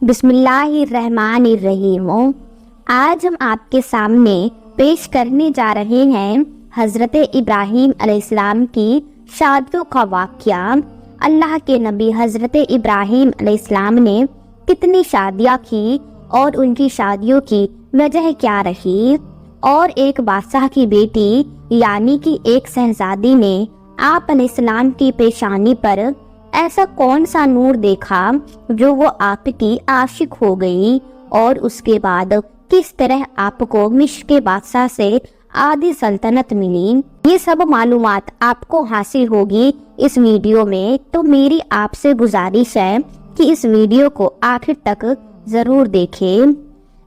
बिस्मिल्लाहिर्रहमानिर्रहीम। आज हम आपके सामने पेश करने जा रहे हैं हज़रत इब्राहीम अलैहिस्सलाम की शादियों का वाक़या। अल्लाह के नबी हज़रत इब्राहीम अलैहिस्सलाम ने कितनी शादियाँ की और उनकी शादियों की वजह क्या रही। और एक बादशाह की बेटी यानी कि एक शहजादी ने आप अलैहिस्सलाम की पेशानी पर ऐसा कौन सा नूर देखा जो वो आपकी आशिक हो गई, और उसके बाद किस तरह आपको मिस्र के बादशाह से आधी सल्तनत मिली। ये सब मालूमात आपको हासिल होगी इस वीडियो में। तो मेरी आपसे गुजारिश है कि इस वीडियो को आखिर तक जरूर देखें।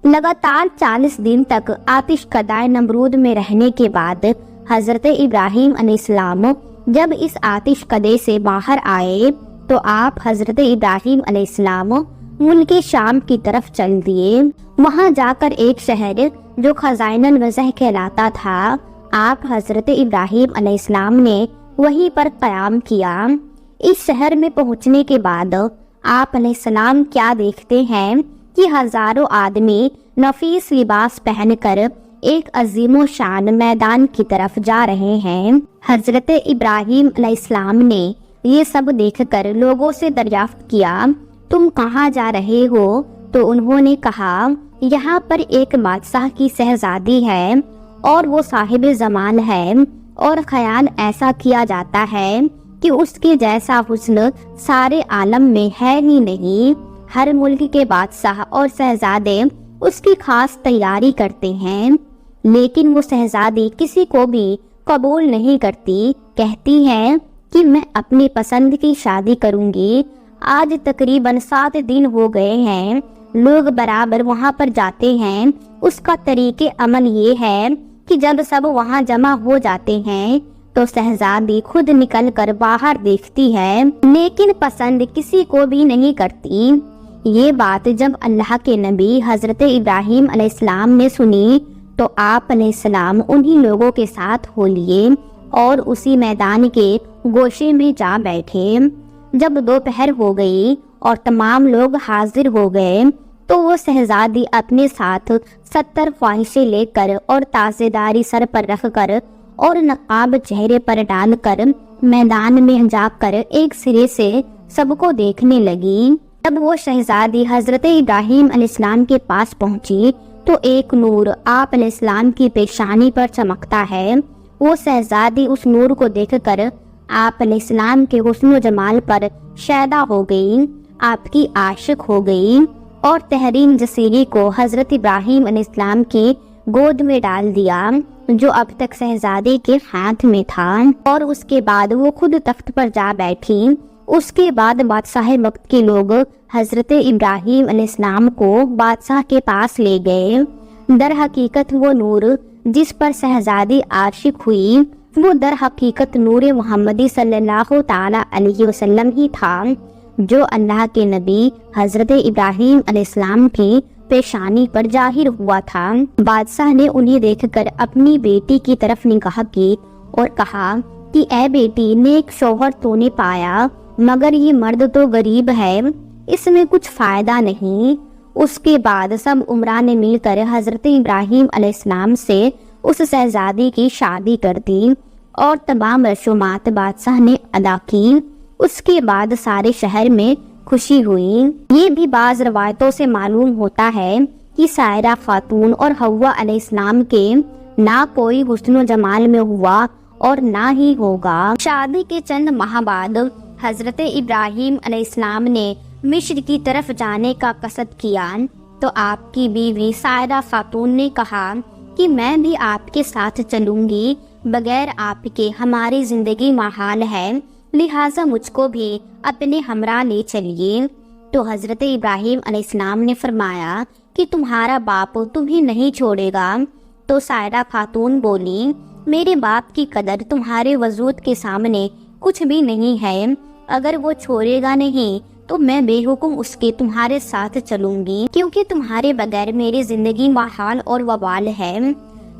लगातार 40 दिन तक आतिशकदाए नमरूद में रहने के बाद हजरत इब्राहीम अलैहिस्सलाम जब इस आतिशकदे से बाहर आए तो आप हजरत इब्राहीम अलैहिस्सलाम मुल्क शाम की तरफ चल दिए। वहां जाकर एक शहर जो खजाइनुल वज़ह कहलाता था, आप हजरत इब्राहीम अलैहिस्सलाम ने वहीं पर क़याम किया। इस शहर में पहुंचने के बाद आप अलैहिस्सलाम क्या देखते हैं कि हजारों आदमी नफीस लिबास पहनकर एक अजीमो शान मैदान की तरफ जा रहे हैं। हजरत इब्राहीम अलैहिस्सलाम ने ये सब देखकर लोगों से दरियाफ्त किया, तुम कहाँ जा रहे हो? तो उन्होंने कहा, यहाँ पर एक बादशाह की शहजादी है और वो साहिब ज़मान है, और ख्याल ऐसा किया जाता है कि उसके जैसा हुस्न सारे आलम में है ही नहीं। हर मुल्क के बादशाह और शहजादे उसकी खास तैयारी करते हैं, लेकिन वो शहजादी किसी को भी कबूल नहीं करती। कहती है कि मैं अपनी पसंद की शादी करूंगी। आज तकरीबन 7 दिन हो गए हैं, लोग बराबर वहां पर जाते हैं। उसका तरीके अमल ये है कि जब सब वहां जमा हो जाते हैं तो शहजादी खुद निकल कर बाहर देखती है, लेकिन पसंद किसी को भी नहीं करती। ये बात जब अल्लाह के नबी हजरत इब्राहीम अलैहिस्सलाम ने सुनी तो आप अलैहिस्सलाम उन्हीं लोगों के साथ हो लिए और उसी मैदान के गोशे में जा बैठे। जब दोपहर हो गई और तमाम लोग हाजिर हो गए तो वो शहजादी अपने साथ 70 ख्वाहिशें लेकर और ताज़ेदारी सर पर रखकर और नकाब चेहरे पर डालकर मैदान में जाकर एक सिरे से सबको देखने लगी। जब वो शहजादी हजरत इब्राहीम अलैहिस्सलाम के पास पहुंची तो एक नूर आप अलैहिस्सलाम की पेशानी पर चमकता है। वो शहजादी उस नूर को देखकर आप अलैहिस्सलाम के हुस्न जमाल पर शैदा हो गई, आपकी आशिक हो गई और तहरीन जसीरी को हजरत इब्राहीम अलैहिस्सलाम की गोद में डाल दिया जो अब तक शहजादे के हाथ में था, और उसके बाद वो खुद तख्त पर जा बैठी। उसके बाद बादशाह वक्त के लोग हजरत इब्राहीम अलैहिस्सलाम को बादशाह के पास ले गए। दर हकीकत वो नूर जिस पर शहजादी आशिक हुई वो दर हकीकत नूर मोहम्मदी सल्लल्लाहु ताला अलैहि वसल्लम ही था, जो अल्लाह के नबी हजरत इब्राहीम अलैहिस्सलाम की पेशानी पर जाहिर हुआ था। बादशाह ने उन्हें देखकर अपनी बेटी की तरफ निगाह की और कहा कि ऐ बेटी, नेक शौहर तूने पाया, मगर ये मर्द तो गरीब है, इसमें कुछ फायदा नहीं। उसके बाद सब उमरा ने मिलकर हजरत इब्राहीम अलैहिस्सलाम से उस शहजादी की शादी कर दी और तमाम रसूमात बादशाह ने अदा की। उसके बाद सारे शहर में खुशी हुई। ये भी बाज रवायतों से मालूम होता है कि सायरा खातून और हव्वा अलैहिस्सलाम के ना कोई हुस्न जमाल में हुआ और ना ही होगा। शादी के चंद माह बाद हजरत इब्राहीम अलैहिस्सलाम ने मिस्र की तरफ जाने का कसद किया तो आपकी बीवी सायरा खातून ने कहा कि मैं भी आपके साथ चलूंगी, बगैर आपके हमारी जिंदगी महाल है, लिहाजा मुझको भी अपने हमरा ले चलिए। तो हजरत इब्राहीम अलैहिस्सलाम ने फरमाया कि तुम्हारा बाप तुम्हें नहीं छोड़ेगा। तो सायरा खातून बोली, मेरे बाप की कदर तुम्हारे वजूद के सामने कुछ भी नहीं है, अगर वो छोड़ेगा नहीं तो मैं बेहुकुम उसके तुम्हारे साथ चलूंगी, क्योंकि तुम्हारे बगैर मेरी जिंदगी महाल और वबाल है।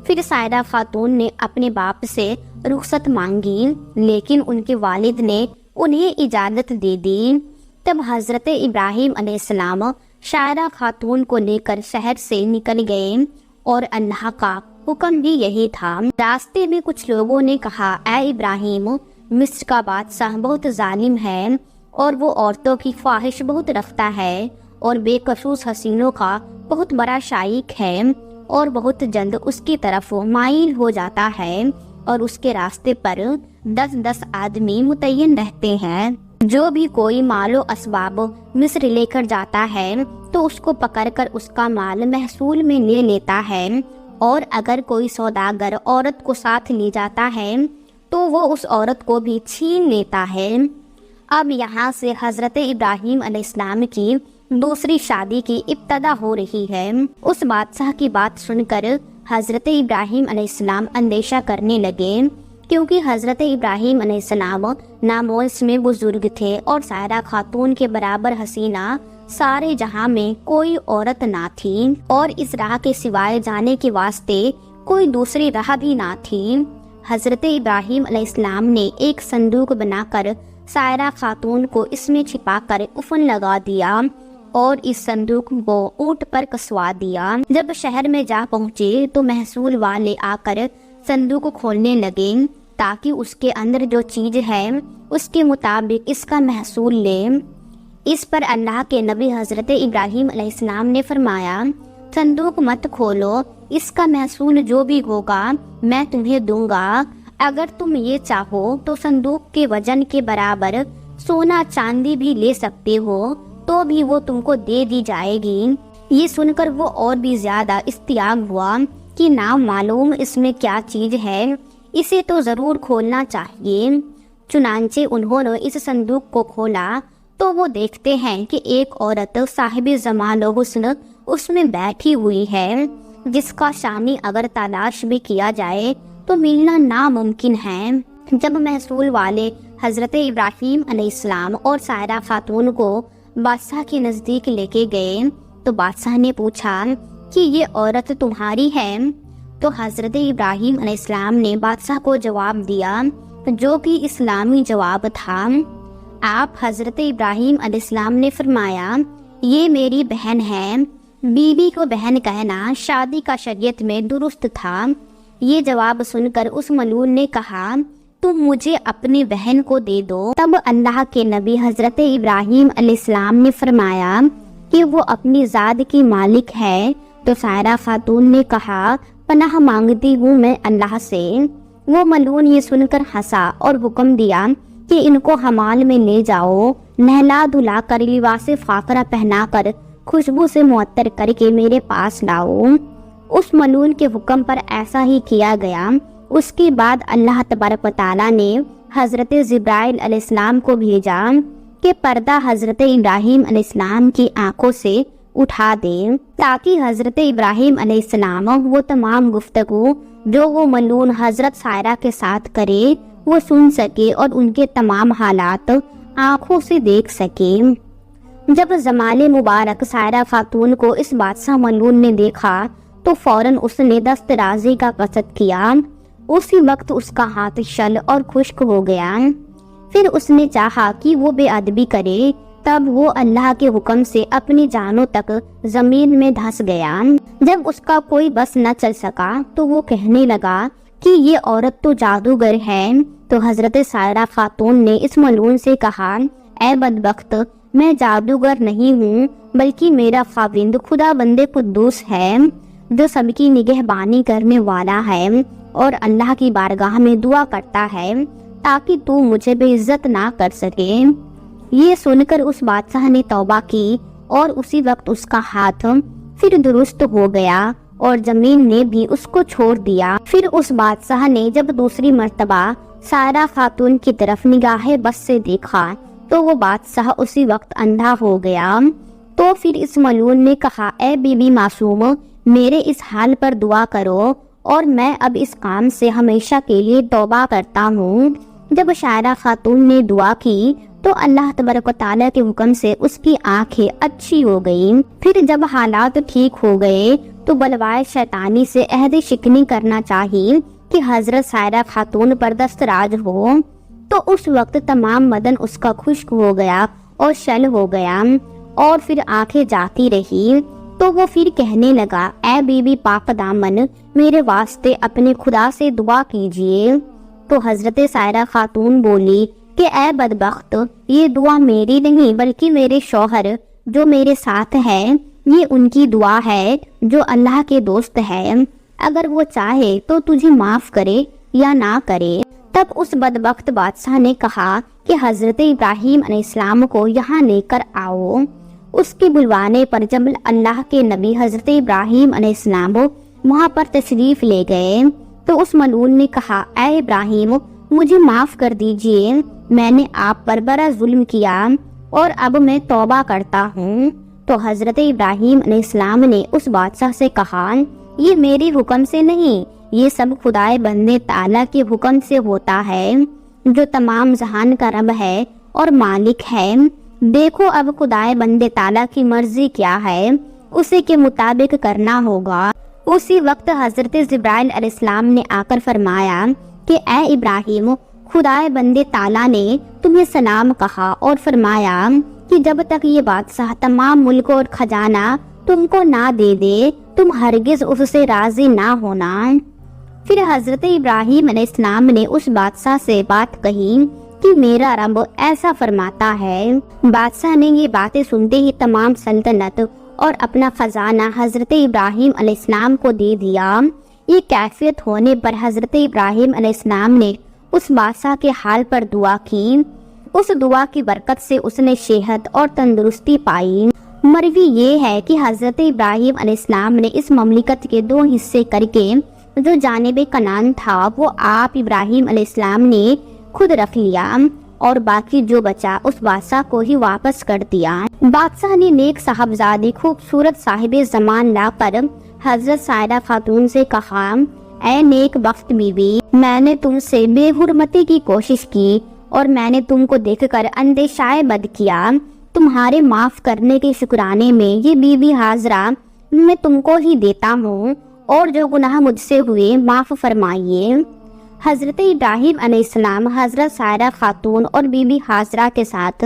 फिर सायरा खातून ने अपने बाप से रुखसत मांगी, लेकिन उनके वालिद ने उन्हें इजाजत दे दी। तब हजरत इब्राहीम अलैहिस्सलाम शायरा खातून को लेकर शहर से निकल गए और अल्लाह का हुक्म भी यही था। रास्ते में कुछ लोगों ने कहा, ऐ इब्राहिम, मिस्र का बादशाह बहुत जालिम है और वो औरतों की ख्वाहिश बहुत रखता है और बेकसूर हसीनों का बहुत बड़ा शाइक है और बहुत जल्द उसकी तरफ माइल हो जाता है और उसके रास्ते पर 10-10 आदमी मुतय्यन रहते हैं। जो भी कोई मालो असबाब मिस्र लेकर जाता है तो उसको पकड़कर उसका माल महसूल में ले लेता है, और अगर कोई सौदागर औरत को साथ ले जाता है तो वो उस औरत को भी छीन लेता है। अब यहाँ से हजरत इब्राहिम अलैहिस्सलाम की दूसरी शादी की इब्तदा हो रही है। उस बादशाह की बात सुनकर हजरत इब्राहिम अलैहिस्सलाम अंदेशा करने लगे, क्योंकि हजरत इब्राहिम अलैहिस्सलाम नामोस में बुजुर्ग थे और सायरा खातून के बराबर हसीना सारे जहां में कोई औरत ना थी, और इस राह के सिवाय जाने के वास्ते कोई दूसरी राह भी ना थी। हजरत इब्राहिम अलैहिस्सलाम ने एक संदूक बनाकर सायरा खातून को इसमें छिपाकर उफन लगा दिया और इस संदूक को ऊंट पर कसवा दिया। जब शहर में जा पहुंचे तो महसूल वाले आकर संदूक खोलने लगे ताकि उसके अंदर जो चीज है उसके मुताबिक इसका महसूल ले। इस पर अल्लाह के नबी हजरत इब्राहिम अलैहिस्सलाम ने फरमाया, संदूक मत खोलो, इसका महसूल जो भी होगा मैं तुम्हें दूंगा। अगर तुम ये चाहो तो संदूक के वजन के बराबर सोना चांदी भी ले सकते हो, तो भी वो तुमको दे दी जाएगी। ये सुनकर वो और भी ज्यादा इस्तियाब हुआ कि ना मालूम इसमें क्या चीज है, इसे तो जरूर खोलना चाहिए। चुनांचे उन्होंने इस संदूक को खोला तो वो देखते हैं कि एक औरत साहिब जमाल हुस्न उसमें बैठी हुई है, जिसका शामी अगर तलाश भी किया जाए तो मिलना नामुमकिन है। जब महसूल वाले हजरत इब्राहिम अलैहिस्सलाम और सायरा खातून को बादशाह के नजदीक लेके गए तो बादशाह ने पूछा कि ये औरत तुम्हारी है? तो हजरत इब्राहिम अलैहिस्सलाम ने बादशाह को जवाब दिया, जो कि इस्लामी जवाब था। आप हजरत इब्राहिम अलैहिस्सलाम ने फरमाया, ये मेरी बहन है। बीवी को बहन कहना शादी का शरीयत में दुरुस्त था। ये जवाब सुनकर उस मलून ने कहा, तुम मुझे अपनी बहन को दे दो। तब अल्लाह के नबी हजरत इब्राहिम अलैहिस्सलाम ने फरमाया कि वो अपनी जात की मालिक है। तो सायरा खातून ने कहा, पनाह मांगती हूँ मैं अल्लाह से। वो मलून ये सुनकर हंसा और हुक्म दिया कि इनको हमाल में ले जाओ, नहला धुला कर लिबास फाकरा पहनाकर खुशबू से मुअत्तर करके मेरे पास लाओ। उस मलून के हुक्म पर ऐसा ही किया गया। उसके बाद अल्लाह तबारक व तआला ने हजरत जिब्राइल अलैहिस्सलाम को भेजा कि पर्दा हजरत इब्राहिम अलैहिस्सलाम की आंखों से उठा दे, ताकि हजरत इब्राहिम अलैहिस्सलाम वो तमाम गुफ्तगू जो वो मलून हजरत सायरा के साथ करे वो सुन सके और उनके तमाम हालात आंखों से देख सके। जब जमाले मुबारक सायरा खातून को इस बादशाह मलून ने देखा तो फौरन उसने दस्तराजी का कसद किया। उसी वक्त उसका हाथ शल और खुश्क हो गया। फिर उसने चाहा कि वो बेअदबी करे, तब वो अल्लाह के हुक्म से अपनी जानों तक जमीन में धंस गया। जब उसका कोई बस न चल सका तो वो कहने लगा कि ये औरत तो जादूगर है। तो हजरत सायरा खातून ने इस मलून से कहा, ऐ बदबख्त, मैं जादूगर नहीं हूँ, बल्कि मेरा खाविंद खुदा बंदे कुद्दूस है, जो सबकी निगहबानी करने वाला है और अल्लाह की बारगाह में दुआ करता है ताकि तू मुझे बेइज्जत ना कर सके। ये सुनकर उस बादशाह ने तौबा की और उसी वक्त उसका हाथ फिर दुरुस्त हो गया और जमीन ने भी उसको छोड़ दिया। फिर उस बादशाह ने जब दूसरी मर्तबा सायरा खातून की तरफ निगाहे बस से देखा तो वो बादशाह उसी वक्त अंधा हो गया। तो फिर इस मलून ने कहा, ऐ बीबी मासूम, मेरे इस हाल पर दुआ करो और मैं अब इस काम से हमेशा के लिए तौबा करता हूँ। जब सायरा खातून ने दुआ की तो अल्लाह तबारक व तआला के हुक्म से उसकी आंखें अच्छी हो गईं। फिर जब हालात ठीक हो गए तो बलवाए शैतानी से अहद शिकनी करना चाहिए कि हजरत सायरा खातून पर दस्तराज हो। तो उस वक्त तमाम बदन उसका खुश्क हो गया और शल हो गया اور پھر آنکھیں جاتی رہی تو وہ پھر کہنے لگا اے بی بی پاک دامن میرے واسطے اپنے خدا سے دعا کیجئے۔ تو حضرت سائرہ خاتون بولی کہ اے بدبخت، یہ دعا میری نہیں بلکہ میرے شوہر جو میرے ساتھ ہے، یہ ان کی دعا ہے جو اللہ کے دوست ہے، اگر وہ چاہے تو تجھے معاف کرے یا نہ کرے۔ تب اس بدبخت بادشاہ نے کہا کہ حضرت ابراہیم علیہ السلام کو یہاں لے کر آؤ۔ اس کے بلوانے پر جب اللہ کے نبی حضرت ابراہیم علیہ السلام وہاں پر تشریف لے گئے تو اس ملعون نے کہا اے ابراہیم مجھے معاف کر دیجئے، میں نے آپ پر بڑا ظلم کیا اور اب میں توبہ کرتا ہوں۔ تو حضرت ابراہیم علیہ السلام نے اس بادشاہ سے کہا یہ میرے حکم سے نہیں، یہ سب خدائے بندے تعالیٰ کے حکم سے ہوتا ہے جو تمام جہان کا رب ہے اور مالک ہے۔ دیکھو اب خدائے بندے تعالیٰ کی مرضی کیا ہے، اسی کے مطابق کرنا ہوگا۔ اسی وقت حضرت جبرائیل علیہ السلام نے آ کر فرمایا کہ اے ابراہیم، خدائے بندے تعالیٰ نے تمہیں سلام کہا اور فرمایا کہ جب تک یہ بادشاہ تمام ملک اور خزانہ تم کو نہ دے دے تم ہرگز اس سے راضی نہ ہونا۔ پھر حضرت ابراہیم علیہ السلام نے اس بادشاہ سے بات کہی کہ میرا رب ایسا فرماتا ہے۔ بادشاہ نے یہ باتیں سنتے ہی تمام سلطنت اور اپنا خزانہ حضرت ابراہیم علیہ السلام کو دے دیا۔ یہ کیفیت ہونے پر حضرت ابراہیم علیہ السلام نے اس بادشاہ کے حال پر دعا کی۔ اس دعا کی برکت سے اس نے صحت اور تندرستی پائی۔ مروی یہ ہے کہ حضرت ابراہیم علیہ السلام نے اس مملکت کے 2 حصے کر کے جو جانب کنعان تھا وہ آپ ابراہیم علیہ السلام نے خود رکھ لیا اور باقی جو بچا اس بادشاہ کو ہی واپس کر دیا۔ بادشاہ نے نیک صاحبزادی خوبصورت صاحب زمان لا کر حضرت سائرہ خاتون سے کہا اے نیک بخت بیوی، میں نے تم سے بے حرمتی کی کوشش کی اور میں نے تم کو دیکھ کر اندیشائے بد کیا، تمہارے معاف کرنے کے شکرانے میں یہ بی بی حاضرہ میں تم کو ہی دیتا ہوں اور جو گناہ مجھ سے ہوئے معاف فرمائیے۔ حضرت ابراہیم علیہ السلام حضرت سائرہ خاتون اور بی بی حاضرہ کے ساتھ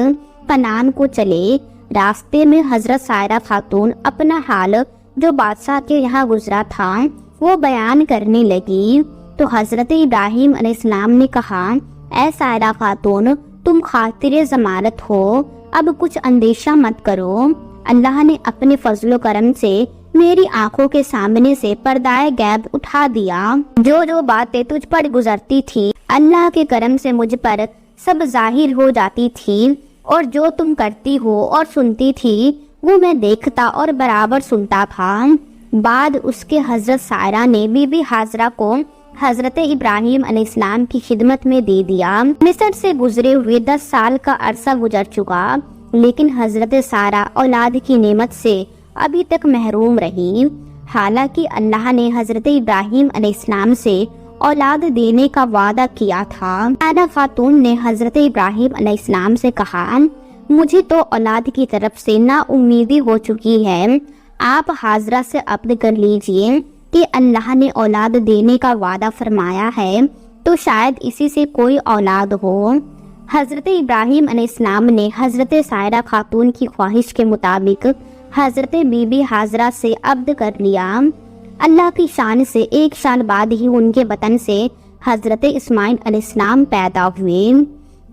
کنعان کو چلے۔ راستے میں حضرت سائرہ خاتون اپنا حال جو بادشاہ کے یہاں گزرا تھا وہ بیان کرنے لگی تو حضرت ابراہیم علیہ السلام نے کہا اے سائرہ خاتون، تم خاطر ضمانت ہو، اب کچھ اندیشہ مت کرو۔ اللہ نے اپنے فضل و کرم سے میری آنکھوں کے سامنے سے پردائے غیب اٹھا دیا۔ جو باتیں تجھ پر گزرتی تھی اللہ کے کرم سے مجھ پر سب ظاہر ہو جاتی تھی، اور جو تم کرتی ہو اور سنتی تھی وہ میں دیکھتا اور برابر سنتا تھا۔ بعد اس کے حضرت سائرہ نے بی بی حاضرہ کو حضرت ابراہیم علیہ السلام کی خدمت میں دے دیا۔ مصر سے گزرے ہوئے 10 سال کا عرصہ گزر چکا، لیکن حضرت سارہ اولاد کی نعمت سے ابھی تک محروم رہی، حالانکہ اللہ نے حضرت ابراہیم علیہ السلام سے اولاد دینے کا وعدہ کیا تھا۔ سائرہ خاتون نے حضرت ابراہیم علیہ السلام سے کہا مجھے تو اولاد کی طرف سے نا امیدی ہو چکی ہے، آپ حاضرہ سے عقد کر لیجئے کہ اللہ نے اولاد دینے کا وعدہ فرمایا ہے تو شاید اسی سے کوئی اولاد ہو۔ حضرت ابراہیم علیہ السلام نے حضرت سائرہ خاتون کی خواہش کے مطابق حضرت بی بی حاضرہ سے عقد کر لیا۔ اللہ کی شان سے 1 سال بعد ہی ان کے بطن سے حضرت اسماعیل علیہ السلام پیدا ہوئے۔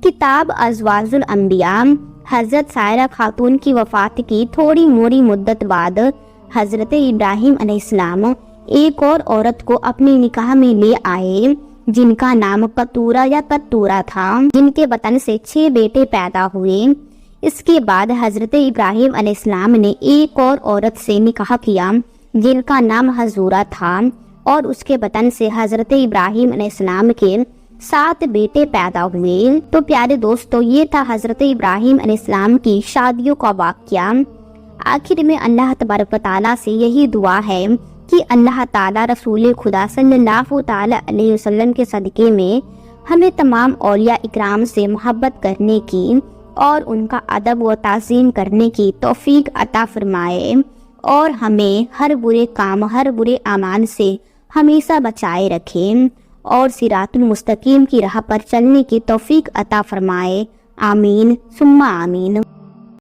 کتاب ازواج الانبیاء۔ حضرت سائرہ خاتون کی وفات کی تھوڑی موری مدت بعد حضرت ابراہیم علیہ السلام ایک اور عورت کو اپنے نکاح میں لے آئے جن کا نام قطورہ یا قطورہ تھا، جن کے بطن سے 6 بیٹے پیدا ہوئے۔ اس کے بعد حضرت ابراہیم علیہ السلام نے ایک اور عورت سے نکاح کیا جن کا نام حضورہ تھا، اور اس کے بطن سے حضرت ابراہیم علیہ السلام کے 7 بیٹے پیدا ہوئے۔ تو پیارے دوستو، یہ تھا حضرت ابراہیم علیہ السلام کی شادیوں کا واقعہ۔ آخر میں اللہ تبارک و تعالیٰ سے یہی دعا ہے کہ اللہ تعالیٰ رسول خدا صلی اللہ تعالیٰ علیہ وسلم کے صدقے میں ہمیں تمام اولیاء اکرام سے محبت کرنے کی اور ان کا ادب و تعظیم کرنے کی توفیق عطا فرمائے، اور ہمیں ہر برے کام، ہر برے اعمال سے ہمیشہ بچائے رکھے، اور صراط المستقیم کی راہ پر چلنے کی توفیق عطا فرمائے۔ آمین ثم آمین۔